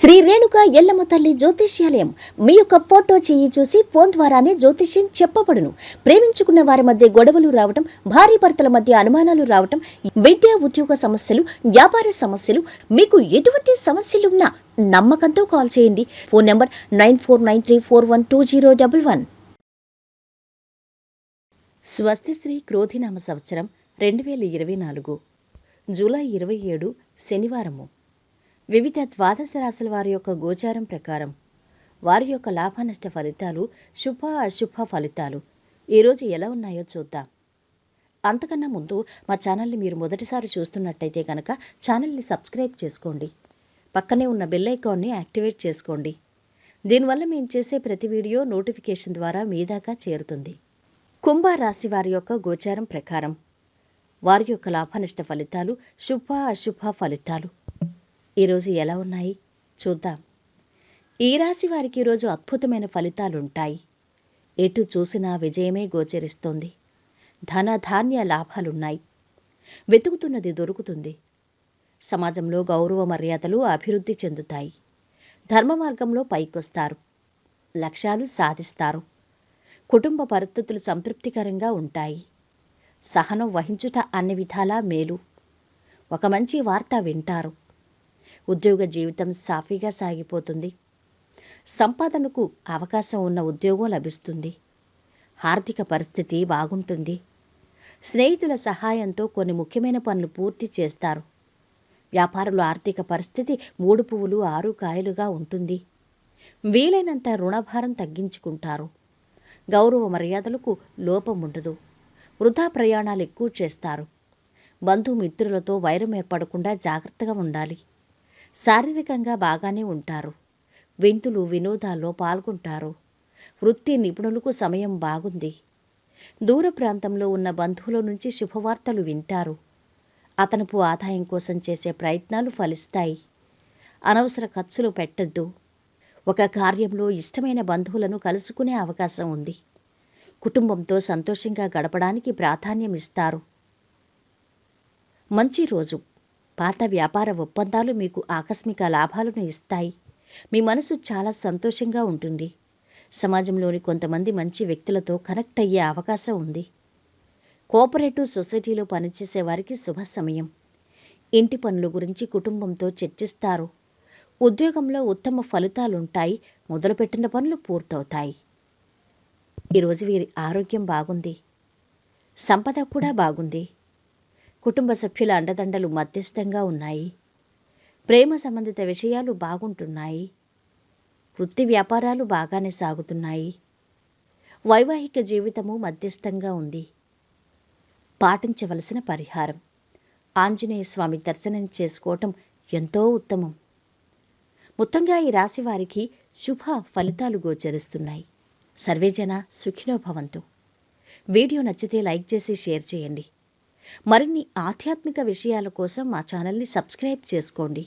శ్రీ రేణుక ఎల్లమ్మ తల్లి జ్యోతిష్యాలయం మీ యొక్క ఫోటో చేయి చూసి ఫోన్ ద్వారానే జ్యోతిష్యం చెప్పబడును. ప్రేమించుకున్న వారి మధ్య గొడవలు రావటం, భార్యాభర్తల మధ్య అనుమానాలు రావటం, విద్యా ఉద్యోగ సమస్యలు, వ్యాపార సమస్యలు, మీకు ఎటువంటి సమస్యలున్నా నమ్మకంతో కాల్ చేయండి. Phone number 9493412011. స్వస్తిశ్రీ క్రోధినామ సంవత్సరం 2024 జూలై 27 శనివారము. వివిధ ద్వాదశ రాశుల వారి యొక్క గోచారం ప్రకారం వారి యొక్క లాభనష్ట ఫలితాలు, శుభ అశుభ ఫలితాలు ఈరోజు ఎలా ఉన్నాయో చూద్దాం. అంతకన్నా ముందు మా ఛానల్ని మీరు మొదటిసారి చూస్తున్నట్టయితే కనుక ఛానల్ని సబ్స్క్రైబ్ చేసుకోండి. పక్కనే ఉన్న బెల్ ఐకాన్ని యాక్టివేట్ చేసుకోండి. దీనివల్ల మేము చేసే ప్రతి వీడియో నోటిఫికేషన్ ద్వారా మీ దాకా చేరుతుంది. కుంభరాశి వారి యొక్క గోచారం ప్రకారం వారి యొక్క లాభనష్ట ఫలితాలు, శుభ అశుభ ఫలితాలు ఈరోజు ఎలా ఉన్నాయి చూద్దాం. ఈ రాశి వారికి ఈరోజు అద్భుతమైన ఫలితాలుంటాయి. ఎటు చూసినా విజయమే గోచరిస్తోంది. ధన ధాన్య లాభాలున్నాయి. వెతుకుతున్నది దొరుకుతుంది. సమాజంలో గౌరవ మర్యాదలు అభివృద్ధి చెందుతాయి. ధర్మ మార్గంలో పైకొస్తారు. లక్ష్యాలు సాధిస్తారు. కుటుంబ పరిస్థితులు సంతృప్తికరంగా ఉంటాయి. సహనం వహించుట అన్ని విధాలా మేలు. ఒక మంచి వార్త వింటారు. ఉద్యోగ జీవితం సాఫీగా సాగిపోతుంది. సంపాదనకు అవకాశం ఉన్న ఉద్యోగం లభిస్తుంది. ఆర్థిక పరిస్థితి బాగుంటుంది. స్నేహితుల సహాయంతో కొన్ని ముఖ్యమైన పనులు పూర్తి చేస్తారు. వ్యాపారుల ఆర్థిక పరిస్థితి 3 పువ్వులు 6 కాయలుగా ఉంటుంది. వీలైనంత రుణభారం తగ్గించుకుంటారు. గౌరవ మర్యాదలకు లోపం ఉండదు. వృధా ప్రయాణాలు ఎక్కువ చేస్తారు. బంధుమిత్రులతో వైరం ఏర్పడకుండా జాగ్రత్తగా ఉండాలి. శారీరకంగా బాగానే ఉంటారు. విందులు వినోదాల్లో పాల్గొంటారు. వృత్తి నిపుణులకు సమయం బాగుంది. దూర ప్రాంతంలో ఉన్న బంధువుల నుంచి శుభవార్తలు వింటారు. అదనపు ఆదాయం కోసం చేసే ప్రయత్నాలు ఫలిస్తాయి. అనవసర ఖర్చులు పెట్టద్దు. ఒక కార్యంలో ఇష్టమైన బంధువులను కలుసుకునే అవకాశం ఉంది. కుటుంబంతో సంతోషంగా గడపడానికి ప్రాధాన్యం ఇస్తారు. మంచి రోజు. పాత వ్యాపార ఒప్పందాలు మీకు ఆకస్మిక లాభాలను ఇస్తాయి. మీ మనసు చాలా సంతోషంగా ఉంటుంది. సమాజంలోని కొంతమంది మంచి వ్యక్తులతో కనెక్ట్ అయ్యే అవకాశం ఉంది. కోఆపరేటివ్ సొసైటీలో పనిచేసే వారికి శుభ సమయం. ఇంటి పనుల గురించి కుటుంబంతో చర్చిస్తారు. ఉద్యోగంలో ఉత్తమ ఫలితాలుంటాయి. మొదలుపెట్టిన పనులు పూర్తవుతాయి. ఈరోజు వీరి ఆరోగ్యం బాగుంది. సంపద కూడా బాగుంది. కుటుంబ సభ్యుల అండదండలు మధ్యస్థంగా ఉన్నాయి. ప్రేమ సంబంధిత విషయాలు బాగుంటున్నాయి. వృత్తి వ్యాపారాలు బాగానే సాగుతున్నాయి. వైవాహిక జీవితము మధ్యస్థంగా ఉంది. పాటించవలసిన పరిహారం: ఆంజనేయ స్వామి దర్శనం చేసుకోవటం ఎంతో ఉత్తమం. మొత్తంగా ఈ రాశి వారికి శుభ ఫలితాలు గోచరిస్తున్నాయి. సర్వేజన సుఖినో భవంతు. వీడియో నచ్చితే లైక్ చేసి షేర్ చేయండి. మరిన్ని ఆధ్యాత్మిక విషయాల కోసం మా ఛానల్ని సబ్స్క్రైబ్ చేసుకోండి.